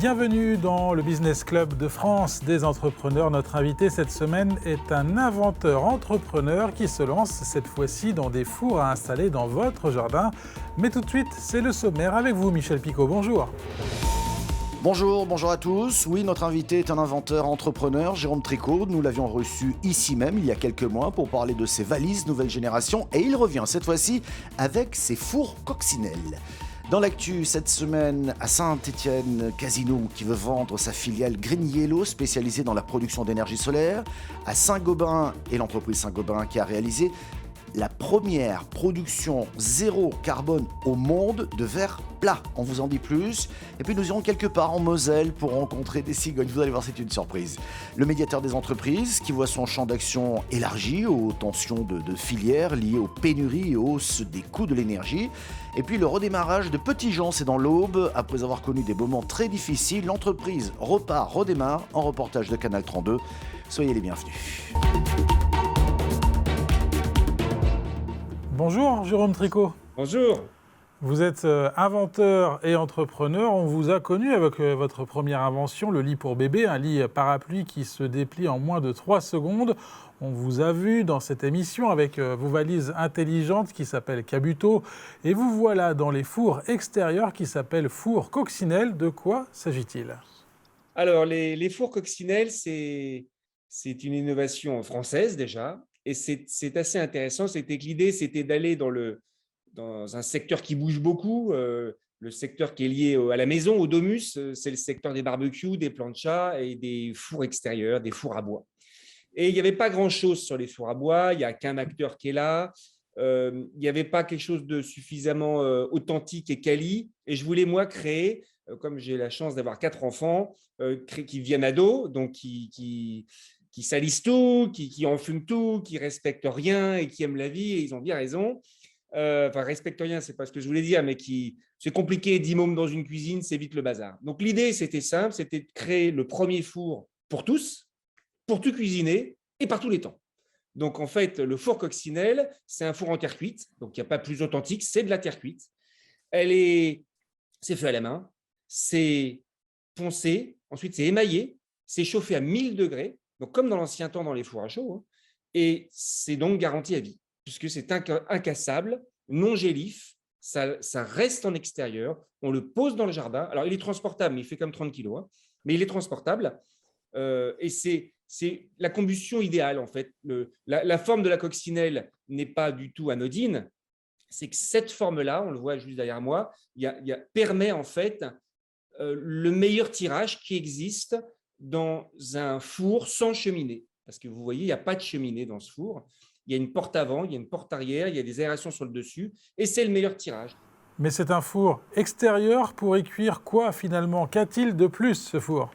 Bienvenue dans le Business Club de France des entrepreneurs. Notre invité cette semaine est un inventeur entrepreneur qui se lance cette fois-ci dans des fours à installer dans votre jardin. Mais tout de suite, c'est le sommaire avec vous, Michel Picot. Bonjour. Bonjour à tous. Oui, notre invité est un inventeur entrepreneur, Jérôme Tricot. Nous l'avions reçu ici même il y a quelques mois pour parler de ses valises nouvelle génération et il revient cette fois-ci avec ses fours coccinelles. Dans l'actu, cette semaine, à Saint-Étienne, Casino qui veut vendre sa filiale Green Yellow spécialisée dans la production d'énergie solaire. À Saint-Gobain et l'entreprise Saint-Gobain qui a réalisé la première production zéro carbone au monde de verre plat. On vous en dit plus. Et puis nous irons quelque part en Moselle pour rencontrer des cigognes. Vous allez voir, c'est une surprise. Le médiateur des entreprises qui voit son champ d'action élargi aux tensions de filières liées aux pénuries et hausses des coûts de l'énergie. Et puis le redémarrage de Petit Jean, c'est dans l'Aube. Après avoir connu des moments très difficiles, l'entreprise redémarre en reportage de Canal 32. Soyez les bienvenus. Bonjour, Jérôme Tricot. Bonjour. Vous êtes inventeur et entrepreneur. On vous a connu avec votre première invention, le lit pour bébé, un lit parapluie qui se déplie en moins de 3 secondes. On vous a vu dans cette émission avec vos valises intelligentes qui s'appellent Kabuto. Et vous voilà dans les fours extérieurs qui s'appellent fours coccinelles. De quoi s'agit-il ? Alors, les fours coccinelles, c'est une innovation française déjà. Et c'est assez intéressant. C'était que l'idée, c'était d'aller dans un secteur qui bouge beaucoup, le secteur qui est lié à la maison, au domus. C'est le secteur des barbecues, des planchas et des fours extérieurs, des fours à bois. Et il n'y avait pas grand-chose sur les fours à bois. Il n'y a qu'un acteur qui est là. Il n'y avait pas quelque chose de suffisamment authentique et quali. Et je voulais, moi, créer, comme j'ai la chance d'avoir 4 enfants qui viennent ados, donc qui salissent tout, qui enfument tout, qui respectent rien et qui aiment la vie, et ils ont bien raison. Enfin, respectent rien, c'est pas ce que je voulais dire, mais c'est compliqué, 10 mômes dans une cuisine, c'est vite le bazar. Donc l'idée, c'était simple, c'était de créer le premier four pour tous, pour tout cuisiner et par tous les temps. Donc en fait, le four coccinelle, c'est un four en terre cuite, donc il n'y a pas plus authentique, c'est de la terre cuite. C'est fait à la main, c'est poncé, ensuite c'est émaillé, c'est chauffé à 1000 degrés, donc comme dans l'ancien temps dans les fours à chaud, hein, et c'est donc garanti à vie, puisque c'est incassable, non gélif, ça reste en extérieur, on le pose dans le jardin. Alors il est transportable, mais il fait comme 30 kilos, hein, mais il est transportable, et c'est la combustion idéale en fait. La forme de la coccinelle n'est pas du tout anodine, c'est que cette forme-là, on le voit juste derrière moi, permet en fait le meilleur tirage qui existe dans un four sans cheminée. Parce que vous voyez, il n'y a pas de cheminée dans ce four. Il y a une porte avant, il y a une porte arrière, il y a des aérations sur le dessus, et c'est le meilleur tirage. Mais c'est un four extérieur pour y cuire quoi finalement ? Qu'a-t-il de plus ce four ?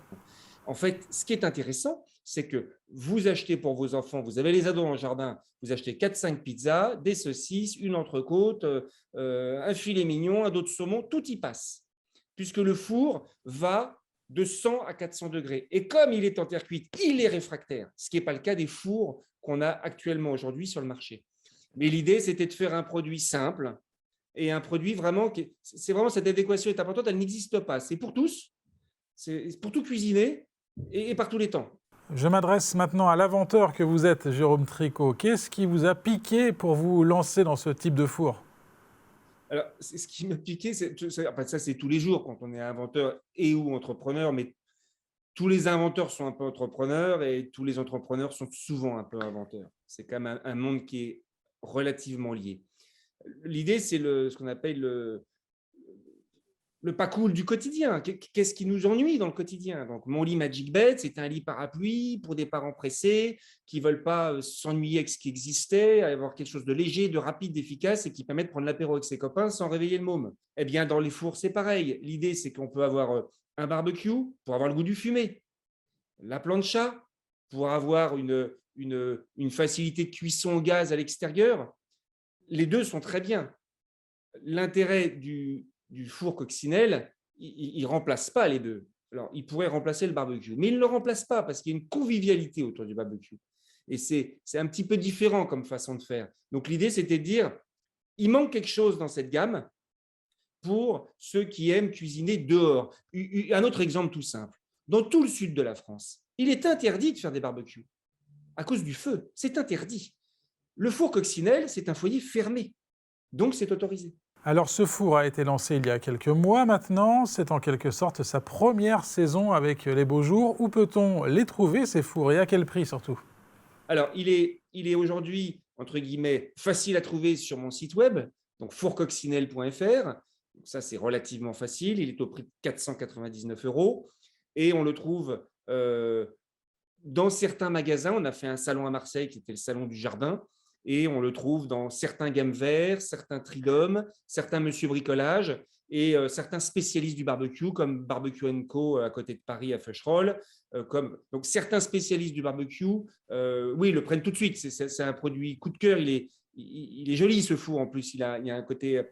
En fait, ce qui est intéressant, c'est que vous achetez pour vos enfants, vous avez les ados dans le jardin, vous achetez 4-5 pizzas, des saucisses, une entrecôte, un filet mignon, un dos de saumon, tout y passe. Puisque le four va de 100 à 400 degrés. Et comme il est en terre cuite, il est réfractaire, ce qui n'est pas le cas des fours qu'on a actuellement aujourd'hui sur le marché. Mais l'idée, c'était de faire un produit simple et un produit vraiment, c'est vraiment cette adéquation est importante, elle n'existe pas. C'est pour tous, c'est pour tout cuisiner et par tous les temps. Je m'adresse maintenant à l'inventeur que vous êtes, Jérôme Tricot. Qu'est-ce qui vous a piqué pour vous lancer dans ce type de four ? Alors, ce qui m'a piqué, ça c'est tous les jours quand on est inventeur et ou entrepreneur, mais tous les inventeurs sont un peu entrepreneurs et tous les entrepreneurs sont souvent un peu inventeurs. C'est quand même un monde qui est relativement lié. L'idée, c'est ce qu'on appelle le pas cool du quotidien. Qu'est-ce qui nous ennuie dans le quotidien ? Donc, mon lit Magic Bed, c'est un lit parapluie pour des parents pressés qui ne veulent pas s'ennuyer avec ce qui existait, avoir quelque chose de léger, de rapide, d'efficace et qui permet de prendre l'apéro avec ses copains sans réveiller le môme. Eh bien, dans les fours, c'est pareil. L'idée, c'est qu'on peut avoir un barbecue pour avoir le goût du fumé, la plancha pour avoir une facilité de cuisson au gaz à l'extérieur. Les deux sont très bien. L'intérêt du four coccinelle, il ne remplace pas les deux. Alors, il pourrait remplacer le barbecue, mais il ne le remplace pas parce qu'il y a une convivialité autour du barbecue. Et c'est un petit peu différent comme façon de faire. Donc, l'idée, c'était de dire, il manque quelque chose dans cette gamme. pour ceux qui aiment cuisiner dehors. Un autre exemple tout simple. Dans tout le sud de la France, il est interdit de faire des barbecues à cause du feu. C'est interdit. Le four coccinelle, c'est un foyer fermé. Donc, c'est autorisé. Alors ce four a été lancé il y a quelques mois maintenant. C'est en quelque sorte sa première saison avec les beaux jours. Où peut-on les trouver, ces fours, et à quel prix surtout? Alors, il est aujourd'hui, entre guillemets, facile à trouver sur mon site web, donc fourcoccinelle.fr. Ça, c'est relativement facile. Il est au prix de 499 €. Et on le trouve dans certains magasins. On a fait un salon à Marseille qui était le salon du jardin. Et on le trouve dans certains gammes verts, certains Tridom, certains Monsieur Bricolage et certains spécialistes du barbecue comme Barbecue & Co à côté de Paris à Feucherolles. Donc certains spécialistes du barbecue, oui, le prennent tout de suite. C'est un produit coup de cœur. Il est joli ce four en plus. Il y a un côté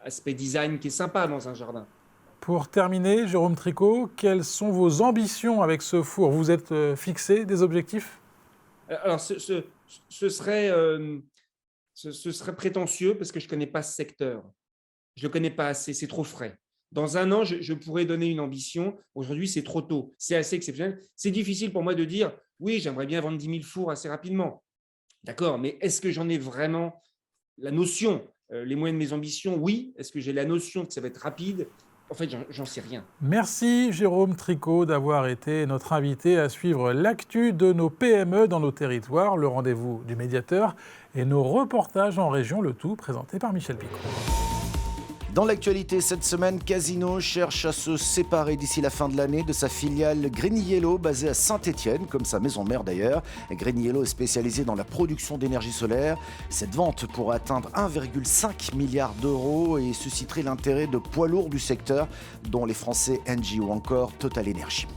aspect design qui est sympa dans un jardin. Pour terminer, Jérôme Tricot, quelles sont vos ambitions avec ce four? Vous êtes fixé des objectifs? Alors, ce serait prétentieux parce que je ne connais pas ce secteur. Je ne le connais pas assez, c'est trop frais. Dans un an, je pourrais donner une ambition. Aujourd'hui, c'est trop tôt. C'est assez exceptionnel. C'est difficile pour moi de dire, oui, j'aimerais bien vendre 10 000 fours assez rapidement. D'accord, mais est-ce que j'en ai vraiment la notion? Les moyens de mes ambitions, oui. Est-ce que j'ai la notion que ça va être rapide? En fait, j'en sais rien. Merci Jérôme Tricot d'avoir été notre invité à suivre l'actu de nos PME dans nos territoires, le rendez-vous du médiateur et nos reportages en région, le tout présenté par Michel Picot. Dans l'actualité cette semaine, Casino cherche à se séparer d'ici la fin de l'année de sa filiale GreenYellow basée à Saint-Étienne, comme sa maison mère d'ailleurs. GreenYellow est spécialisée dans la production d'énergie solaire. Cette vente pourrait atteindre 1,5 milliard d'euros et susciterait l'intérêt de poids lourds du secteur, dont les Français Engie ou encore Total Energy.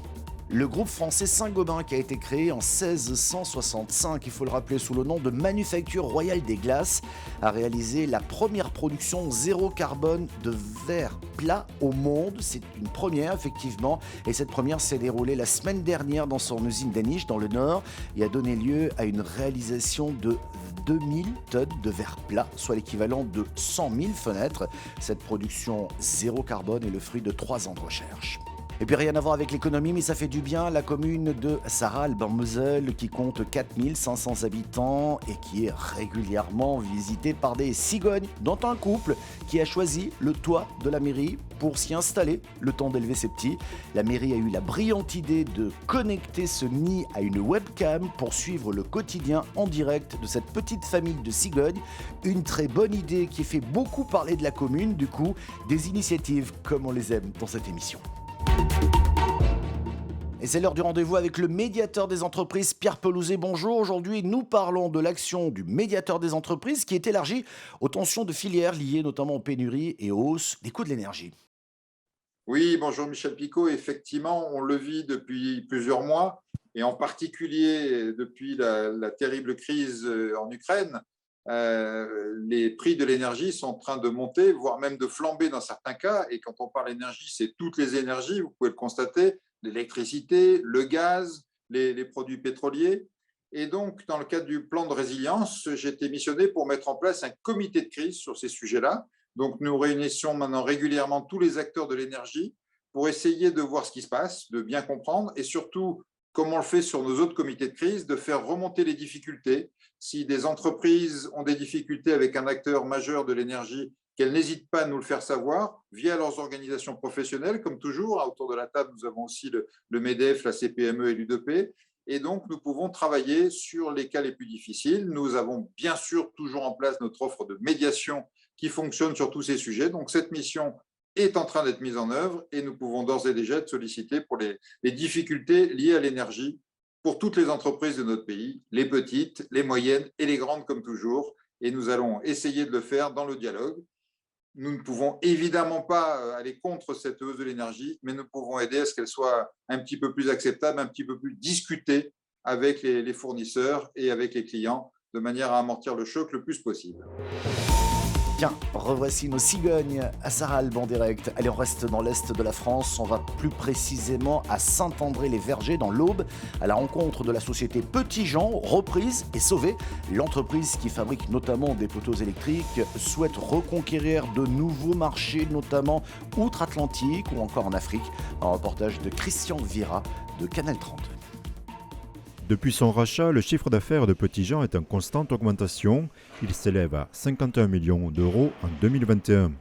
Le groupe français Saint-Gobain, qui a été créé en 1665, il faut le rappeler, sous le nom de Manufacture Royale des Glaces, a réalisé la première production zéro carbone de verre plat au monde. C'est une première, effectivement, et cette première s'est déroulée la semaine dernière dans son usine d'Aniche, dans le Nord, et a donné lieu à une réalisation de 2000 tonnes de verre plat, soit l'équivalent de 100 000 fenêtres. Cette production zéro carbone est le fruit de 3 ans de recherche. Et puis rien à voir avec l'économie, mais ça fait du bien. La commune de Sarralbe en Moselle, qui compte 4500 habitants et qui est régulièrement visitée par des cigognes, dont un couple qui a choisi le toit de la mairie pour s'y installer le temps d'élever ses petits. La mairie a eu la brillante idée de connecter ce nid à une webcam pour suivre le quotidien en direct de cette petite famille de cigognes. Une très bonne idée qui fait beaucoup parler de la commune, du coup, des initiatives comme on les aime dans cette émission. Et c'est l'heure du rendez-vous avec le médiateur des entreprises, Pierre Pelouzet. Bonjour, aujourd'hui nous parlons de l'action du médiateur des entreprises qui est élargie aux tensions de filières liées notamment aux pénuries et aux hausses des coûts de l'énergie. Oui, bonjour Michel Picot. Effectivement, on le vit depuis plusieurs mois et en particulier depuis la terrible crise en Ukraine. Les prix de l'énergie sont en train de monter, voire même de flamber dans certains cas. Et quand on parle énergie, c'est toutes les énergies, vous pouvez le constater, l'électricité, le gaz, les produits pétroliers. Et donc, dans le cadre du plan de résilience, j'ai été missionné pour mettre en place un comité de crise sur ces sujets-là. Donc, nous réunissons maintenant régulièrement tous les acteurs de l'énergie pour essayer de voir ce qui se passe, de bien comprendre et surtout, comme on le fait sur nos autres comités de crise, de faire remonter les difficultés. Si des entreprises ont des difficultés avec un acteur majeur de l'énergie, qu'elles n'hésitent pas à nous le faire savoir via leurs organisations professionnelles, comme toujours. Autour de la table, nous avons aussi le MEDEF, la CPME et l'UDP. Et donc, nous pouvons travailler sur les cas les plus difficiles. Nous avons bien sûr toujours en place notre offre de médiation qui fonctionne sur tous ces sujets. Donc, cette mission est en train d'être mise en œuvre et nous pouvons d'ores et déjà être sollicités pour les difficultés liées à l'énergie pour toutes les entreprises de notre pays, les petites, les moyennes et les grandes comme toujours. Et nous allons essayer de le faire dans le dialogue. Nous ne pouvons évidemment pas aller contre cette hausse de l'énergie, mais nous pouvons aider à ce qu'elle soit un petit peu plus acceptable, un petit peu plus discutée avec les fournisseurs et avec les clients, de manière à amortir le choc le plus possible. Tiens, revoici nos cigognes à Sarralbe en direct. Allez, on reste dans l'est de la France. On va plus précisément à Saint-André-les-Vergers dans l'Aube, à la rencontre de la société Petit-Jean, reprise et sauvée. L'entreprise qui fabrique notamment des poteaux électriques souhaite reconquérir de nouveaux marchés, notamment outre-Atlantique ou encore en Afrique. Un reportage de Christian Vira de Canal 30. Depuis son rachat, le chiffre d'affaires de Petit-Jean est en constante augmentation. Il s'élève à 51 millions d'euros en 2021.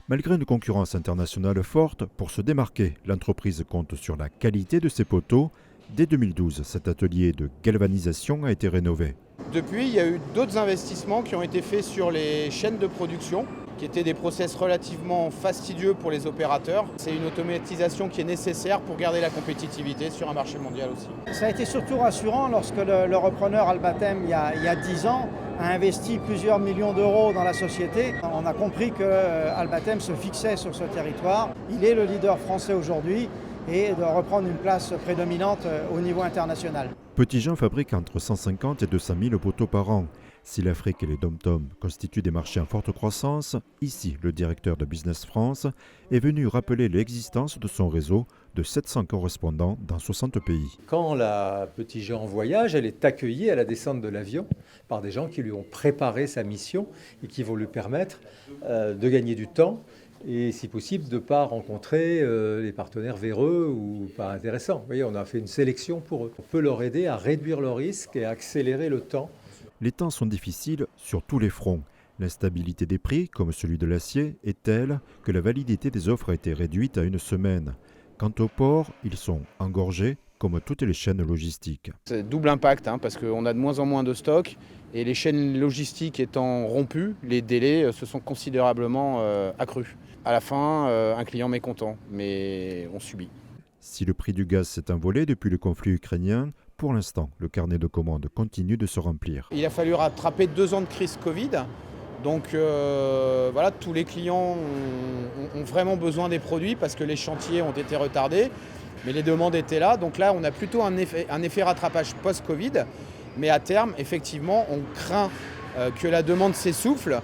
Malgré une concurrence internationale forte, pour se démarquer, l'entreprise compte sur la qualité de ses poteaux. Dès 2012, cet atelier de galvanisation a été rénové. Depuis, il y a eu d'autres investissements qui ont été faits sur les chaînes de production, qui étaient des process relativement fastidieux pour les opérateurs. C'est une automatisation qui est nécessaire pour garder la compétitivité sur un marché mondial aussi. Ça a été surtout rassurant lorsque le repreneur Albatem, il y a 10 ans, a investi plusieurs millions d'euros dans la société. On a compris que Albatem se fixait sur ce territoire. Il est le leader français aujourd'hui et de reprendre une place prédominante au niveau international. Petit-Jean fabrique entre 150 et 200 000 poteaux par an. Si l'Afrique et les dom-toms constituent des marchés en forte croissance, ici, le directeur de Business France est venu rappeler l'existence de son réseau de 700 correspondants dans 60 pays. Quand la Petit-Jean voyage, elle est accueillie à la descente de l'avion par des gens qui lui ont préparé sa mission et qui vont lui permettre de gagner du temps et, si possible, de ne pas rencontrer les partenaires véreux ou pas intéressants. Vous voyez, on a fait une sélection pour eux. On peut leur aider à réduire le risque et à accélérer le temps. Les temps sont difficiles sur tous les fronts. L'instabilité des prix, comme celui de l'acier, est telle que la validité des offres a été réduite à 1 semaine. Quant aux ports, ils sont engorgés comme toutes les chaînes logistiques. C'est double impact parce qu'on a de moins en moins de stocks et les chaînes logistiques étant rompues, les délais se sont considérablement accrus. À la fin, un client mécontent, mais on subit. Si le prix du gaz s'est envolé depuis le conflit ukrainien, pour l'instant, le carnet de commandes continue de se remplir. Il a fallu rattraper 2 ans de crise Covid. Donc voilà, tous les clients ont vraiment besoin des produits parce que les chantiers ont été retardés, mais les demandes étaient là. Donc là, on a plutôt un effet rattrapage post-Covid. Mais à terme, effectivement, on craint que la demande s'essouffle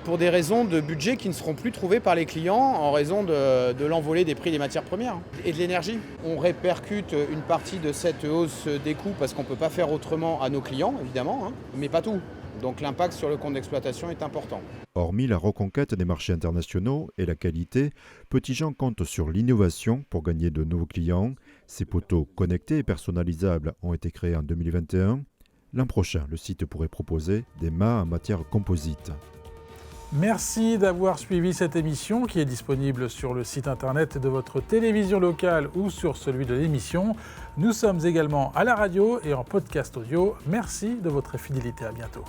pour des raisons de budget qui ne seront plus trouvées par les clients en raison de l'envolée des prix des matières premières et de l'énergie. On répercute une partie de cette hausse des coûts parce qu'on ne peut pas faire autrement à nos clients, évidemment, mais pas tout. Donc l'impact sur le compte d'exploitation est important. Hormis la reconquête des marchés internationaux et la qualité, Petit-Jean compte sur l'innovation pour gagner de nouveaux clients. Ces poteaux connectés et personnalisables ont été créés en 2021. L'an prochain, le site pourrait proposer des mâts en matière composite. Merci d'avoir suivi cette émission qui est disponible sur le site internet de votre télévision locale ou sur celui de l'émission. Nous sommes également à la radio et en podcast audio. Merci de votre fidélité. À bientôt.